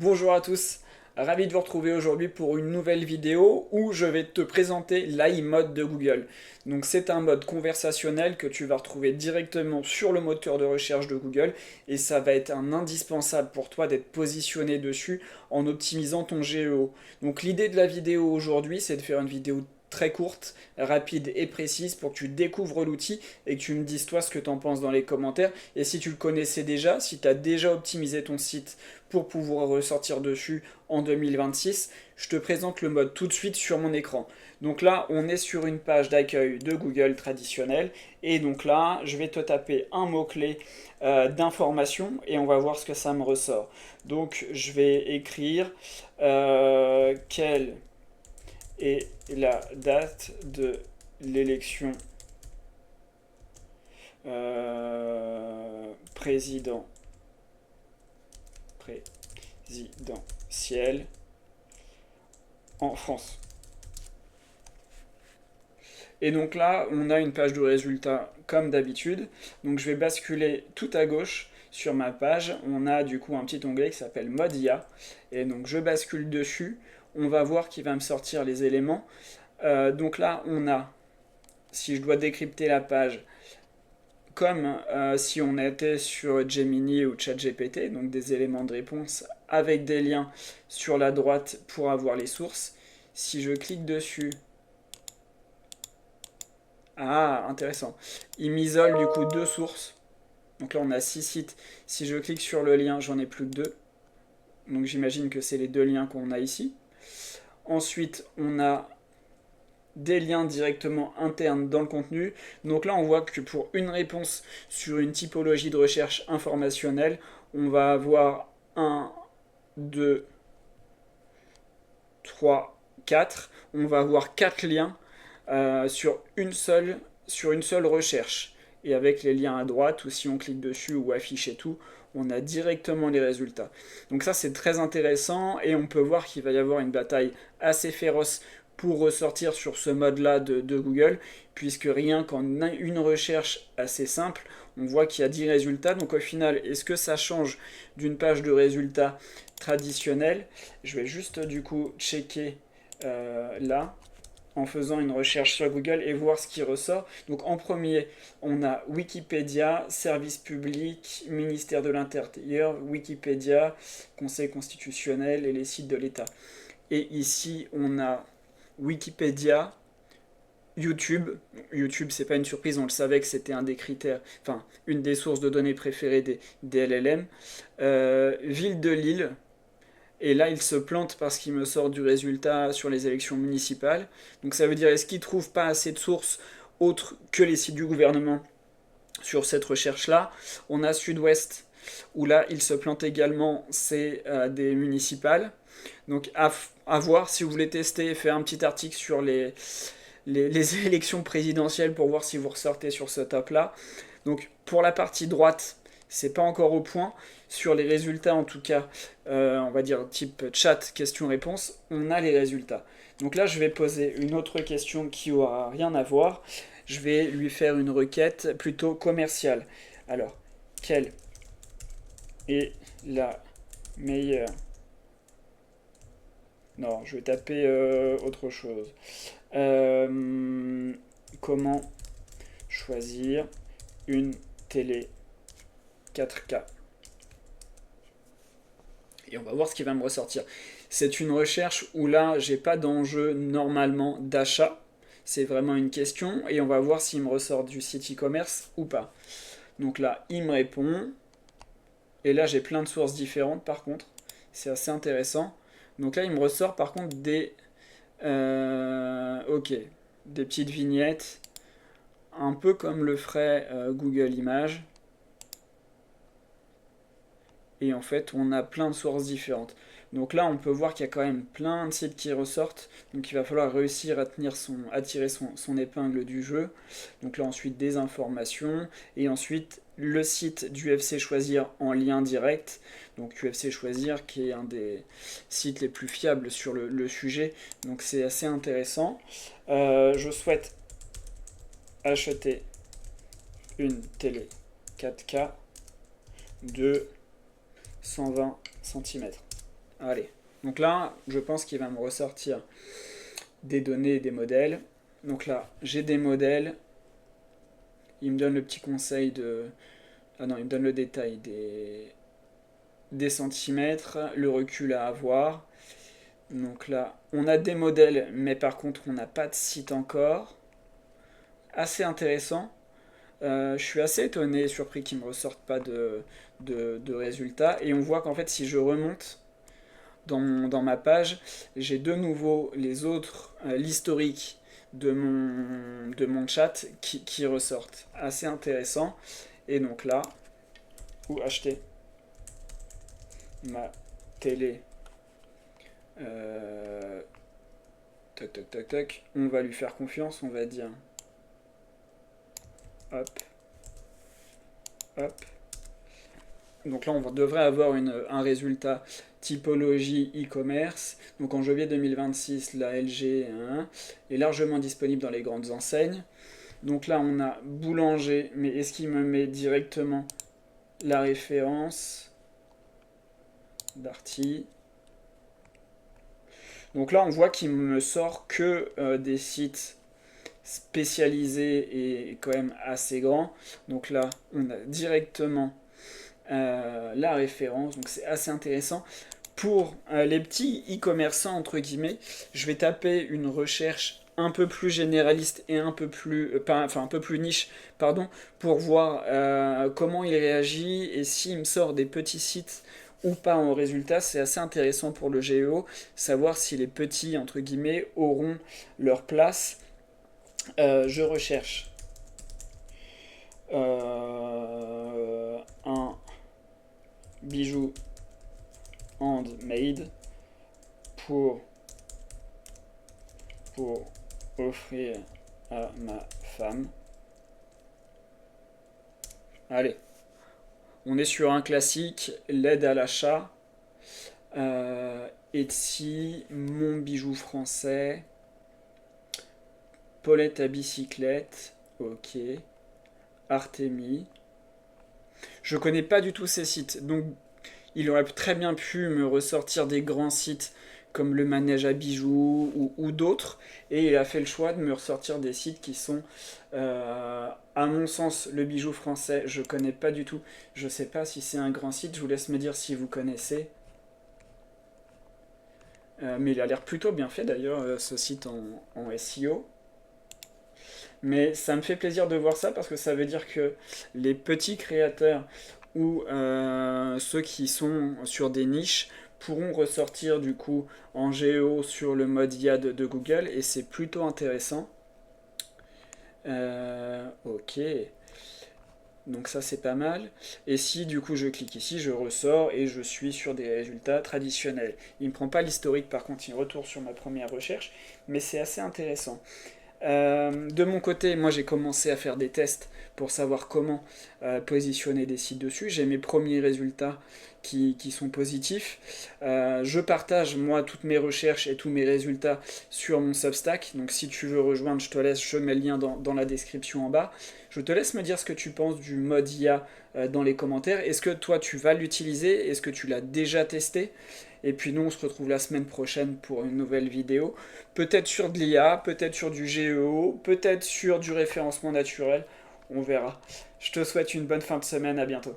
Bonjour à tous, ravi de vous retrouver aujourd'hui pour une nouvelle vidéo où je vais te présenter l'iMode de Google. Donc c'est un mode conversationnel que tu vas retrouver directement sur le moteur de recherche de Google et ça va être un indispensable pour toi d'être positionné dessus en optimisant ton GEO. Donc l'idée de la vidéo aujourd'hui, c'est de faire une vidéo très courte, rapide et précise pour que tu découvres l'outil et que tu me dises toi ce que tu en penses dans les commentaires. Et si tu le connaissais déjà, si tu as déjà optimisé ton site pour pouvoir ressortir dessus en 2026, je te présente le mode tout de suite sur mon écran. Donc là, on est sur une page d'accueil de Google traditionnelle. Et donc là, je vais te taper un mot-clé d'information et on va voir ce que ça me ressort. Donc je vais écrire quelle est la date de l'élection présidentielle en France. Et donc là, on a une page de résultats comme d'habitude. Donc je vais basculer tout à gauche sur ma page. On a du coup un petit onglet qui s'appelle Mode IA. Et donc je bascule dessus. On va voir qu'il va me sortir les éléments. Donc là, on a, si je dois décrypter la page, comme si on était sur Gemini ou ChatGPT, donc des éléments de réponse avec des liens sur la droite pour avoir les sources. Si je clique dessus, ah, intéressant. Il m'isole du coup deux sources. Donc là, on a 6 sites. Si je clique sur le lien, j'en ai plus que 2. Donc j'imagine que c'est les deux liens qu'on a ici. Ensuite, on a des liens directement internes dans le contenu. Donc là, on voit que pour une réponse sur une typologie de recherche informationnelle, on va avoir 1, 2, 3, 4. On va avoir 4 liens sur une seule recherche. Et avec les liens à droite, ou si on clique dessus ou afficher tout, on a directement les résultats. Donc ça c'est très intéressant et on peut voir qu'il va y avoir une bataille assez féroce pour ressortir sur ce mode-là de Google, puisque rien qu'en une recherche assez simple, on voit qu'il y a 10 résultats. Donc au final, est-ce que ça change d'une page de résultats traditionnelle? Je vais juste du coup checker là en faisant une recherche sur Google et voir ce qui ressort. Donc en premier, on a Wikipédia, service public, ministère de l'Intérieur, Wikipédia, Conseil constitutionnel et les sites de l'État. Et ici, on a Wikipédia, YouTube. YouTube, c'est pas une surprise, on le savait que c'était un des critères, enfin, une des sources de données préférées des LLM. Ville de Lille, et là, il se plante parce qu'il me sort du résultat sur les élections municipales. Donc ça veut dire, est-ce qu'il ne trouve pas assez de sources autres que les sites du gouvernement sur cette recherche-là? On a Sud-Ouest, où là, il se plante également, c'est des municipales. Donc à voir si vous voulez tester et faire un petit article sur les élections présidentielles pour voir si vous ressortez sur ce top-là. Donc pour la partie droite, c'est pas encore au point. Sur les résultats, en tout cas, on va dire type chat, question-réponse, on a les résultats. Donc là, je vais poser une autre question qui aura rien à voir. Je vais lui faire une requête plutôt commerciale. Alors, quelle est la meilleure... Non, je vais taper autre chose. Comment choisir une télé 4K? Et on va voir ce qui va me ressortir. C'est une recherche où là, j'ai pas d'enjeu normalement d'achat. C'est vraiment une question et on va voir s'il me ressort du site e-commerce ou pas. Donc là, il me répond. Et là, j'ai plein de sources différentes par contre. C'est assez intéressant. Donc là, il me ressort par contre des... ok, des petites vignettes. Un peu comme le ferait Google Images. Et en fait, on a plein de sources différentes. Donc là, on peut voir qu'il y a quand même plein de sites qui ressortent. Donc il va falloir réussir à tirer son épingle du jeu. Donc là, ensuite, des informations. Et ensuite, le site d'UFC Choisir en lien direct. Donc UFC Choisir, qui est un des sites les plus fiables sur le sujet. Donc c'est assez intéressant. Je souhaite acheter une télé 4K de 120 cm. Allez. Donc là, je pense qu'il va me ressortir des données et des modèles. Donc là, j'ai des modèles. Il me donne le petit conseil de... Ah non, il me donne le détail des centimètres, le recul à avoir. Donc là, on a des modèles, mais par contre, on n'a pas de site encore. Assez intéressant. Je suis assez étonné et surpris qu'ils ne me ressortent pas de résultats. Et on voit qu'en fait, si je remonte dans ma page, j'ai de nouveau les autres, l'historique de mon chat qui ressortent. Assez intéressant. Et donc là, où acheter ma télé. Toc toc toc toc. On va lui faire confiance, on va dire. Hop, hop. Donc là, on devrait avoir un résultat typologie e-commerce. Donc en janvier 2026, la LG est largement disponible dans les grandes enseignes. Donc là, on a boulanger, mais est-ce qu'il me met directement la référence Darty? Donc là, on voit qu'il me sort que des sites spécialisés et quand même assez grands. Donc là, on a directement la référence, donc c'est assez intéressant. Pour les petits e-commerçants, entre guillemets, je vais taper une recherche un peu plus généraliste et un peu plus, enfin un peu plus niche, pardon, pour voir comment il réagit et s'il me sort des petits sites ou pas en résultat. C'est assez intéressant pour le GEO, savoir si les petits, entre guillemets, auront leur place. Je recherche un bijou handmade pour offrir à ma femme. Allez, on est sur un classique, l'aide à l'achat. Etsy, mon bijou français, Paulette à bicyclette, ok, Artemi. Je connais pas du tout ces sites, donc il aurait très bien pu me ressortir des grands sites comme le manège à bijoux ou d'autres, et il a fait le choix de me ressortir des sites qui sont, à mon sens, le bijou français, je connais pas du tout. Je sais pas si c'est un grand site, je vous laisse me dire si vous connaissez. Mais il a l'air plutôt bien fait d'ailleurs, ce site en SEO. Mais ça me fait plaisir de voir ça parce que ça veut dire que les petits créateurs ou ceux qui sont sur des niches pourront ressortir du coup en géo sur le mode IA de Google et c'est plutôt intéressant. Ok, donc ça c'est pas mal. Et si du coup je clique ici, je ressors et je suis sur des résultats traditionnels. Il ne me prend pas l'historique par contre, il retourne sur ma première recherche, mais c'est assez intéressant. De mon côté, moi j'ai commencé à faire des tests pour savoir comment positionner des sites dessus. J'ai mes premiers résultats qui sont positifs. Je partage moi toutes mes recherches et tous mes résultats sur mon Substack. Donc si tu veux rejoindre, je te laisse, je mets le lien dans la description en bas. Je te laisse me dire ce que tu penses du mode IA dans les commentaires. Est-ce que toi tu vas l'utiliser? Est-ce que tu l'as déjà testé? Et puis nous, on se retrouve la semaine prochaine pour une nouvelle vidéo. Peut-être sur de l'IA, peut-être sur du GEO, peut-être sur du référencement naturel. On verra. Je te souhaite une bonne fin de semaine, à bientôt.